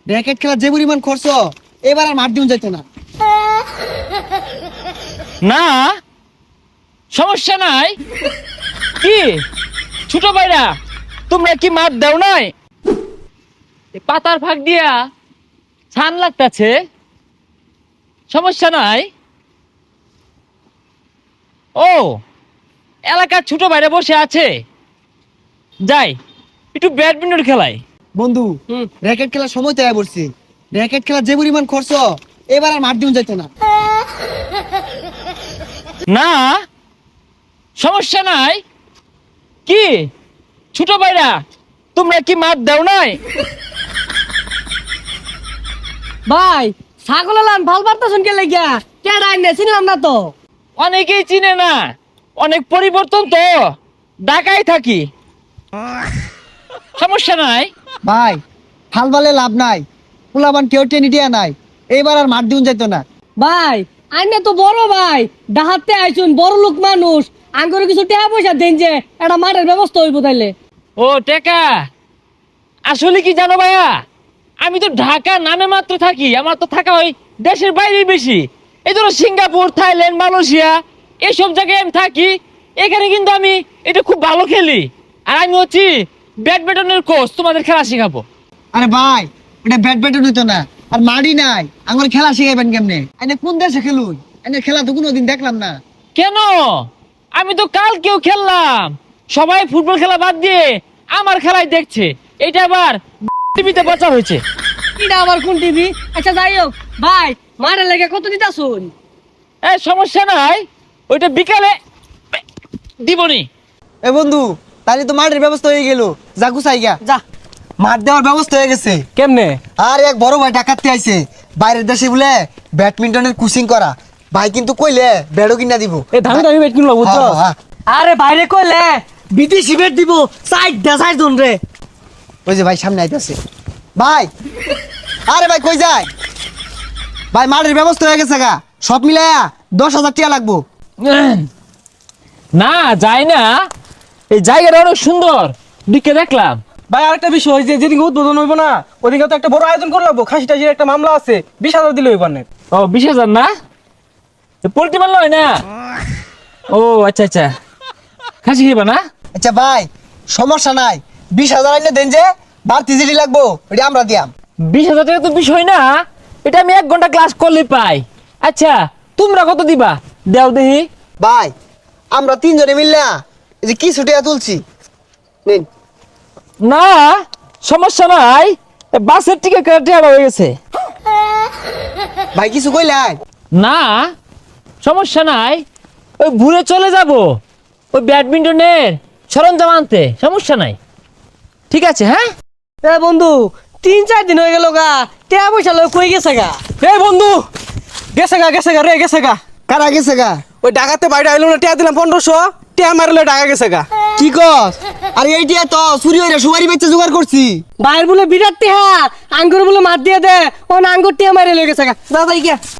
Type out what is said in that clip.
Racket খেলা যে পরিমাণ খরচ, এবার আর মাঠ দিন যাইতো না। না সমস্যা নাই। কি ছোট ভাইরা, তোমরা কি মাঠ দাও নাই? এ পাতার ফাঁক দিয়া ছান লাগতাছে, সমস্যা নাই। ও এলাকার ছোট ভাইরা বসে আছে, যাই একটু ব্যাডমিন্টন খেলাই। বন্ধু, র্যাকেট খেলার সময় তৈরি করছি। র্যাকেট খেলা যে পরিমাণ খরচ, এবার আর মাঠ দিন যাইতো না। না সমস্যা নাই। কি ছোট ভাইরা, তোমরা কি মাঠ দাও নাই? ভাই ছাগল লান ভাল পারতেছেন কে লাগিয়া কেডা আইনে চিনলাম না তো। অনেকেই চিনে না, অনেক পরিবর্তন তো, ঢাকায় থাকি, সমস্যা নাই। ভাই হাল বালে লাভ নাই, পোলাবান কেউ টেনে দিয়া নাই, এবার আর মাঠ দিন যাইতো না। ভাই আইনে তো বড় ভাই, ডাহাতে আইছুন বড় লোক মানুষ, আঙ্গুরে কিছু টাকা পয়সা দেন যে একটা মাঠের ব্যবস্থা হইব তাইলে। ও টেকা, আসলে কি জানো ভাইয়া, আমি তো ঢাকা নামে মাত্র থাকি, আমার তো থাকা হয় দেশের বাইরে বেশি। এই ধরো সিঙ্গাপুর, থাইল্যান্ড, মালয়েশিয়া এসব জায়গায় আমি থাকি। এখানে কিন্তু আমি এটা খুব ভালো খেলি, আর আমি হচ্ছি ব্যাডমিন্টনের কোচ, তোমাদের খেলা শেখাবো। আরে ভাই, ওটা ব্যাট ব্যাটও নিতো না, আর মাঠই নাই, আমার খেলা শিখাইবেন কেমনে? এনে কোন দেশে খেলুন? এনে খেলা তো কোনোদিন দেখলাম না। কেন? আমি তো কালকেও খেললাম, সবাই ফুটবল খেলা বাদ দিয়ে আমার খেলাই দেখছে। এটা আবার টিভিতে প্রচার হয়েছে। এটা আবার কোন টিভি? আচ্ছা যাই হোক ভাই, মাঠের লেগে কত দিতাছুন? এই সমস্যা নাই, ওইটা বিকালে দিবনি। এ বন্ধু, তাহলে তো মাঠের ব্যবস্থা হয়ে গেল, যা গুছাই গা। যা। মাঠ দেওয়ার ব্যবস্থা হয়ে গেছে। কেমনে? আর এক বড় ভাই ডাকাতে আইছে, বাইরের দেশে বলে ব্যাডমিন্টনের কোচিং করা। ভাই কিন্তু কইলে ব্যাডও কিনা দিব। এ দামি দামি বেট কিনলো বুঝছো? হ্যাঁ, হ্যাঁ। আরে বাইরে কইলে বিদেশি বেট দিব, সাইড দা সাইড জন রে। ওই যে ভাই সামনে আইতাছে। ভাই, আরে ভাই কই যায়? ভাই মাঠের ব্যবস্থা হয়ে গেছে গা, সব মিলায়া 10,000 টাকা লাগবো। না যায় না, এই জায়গাটা অনেক সুন্দর, দিকে দেখলাম। ভাই আরেকটা বিষয়, যে যেদিন উদ্বোধন হইব না, ওদিকে তো একটা বড় আয়োজন করে লাগবো। খাসি টাসির একটা মামলা আছে, 20,000 দিলে হইব না। ও 20,000 না, পোল্ট্রি মারল হয় না? ও আচ্ছা আচ্ছা, খাসি খেবা না? আচ্ছা ভাই, সমস্যা নাই, 20,000 আইলে দেন, যে বাড়তি জিডি লাগবো ওটা আমরা দিয়াম। 20,000 টাকা তো বিষয় না, এটা আমি 1 ঘন্টা ক্লাস করলে পাই। আচ্ছা তোমরা কত দিবা দেও দেখি। ভাই আমরা 3 জনে মিললা এই যে কিছু টাকা তুলছি, নিন। না সমস্যা নাই, বাসের টিকিট কাটা হয়ে গেছে। ভাই কিছু কইলাই? না সমস্যা নাই, ওই ঘুরে চলে যাব ওই ব্যাডমিন্টনের সরঞ্জাম আনতে, সমস্যা নাই। ঠিক আছে হ্যাঁ। এ বন্ধু 3-4 দিন হয়ে গেল গা, টাকা পয়সা লয় কই গেছে গা? এই বন্ধু, গেছে গা রে, গেছে গা। কারা গেছে গা? ওই ডাকাতে বাইরে আইলো না, টিয়া দিলাম 1500, টিয়া মারলে ডাকা গেছে গা। কি কস? আরে এইটা তো চুরি হইরা সুপারি বেচে জোগাড় করছি। বাইর বলে বিরাট টিহা, আঙ্গুর বলে মার দিয়ে দে, ও আঙ্গুর টিহা মারে লয়ে গেছে গা। দাদা গিয়া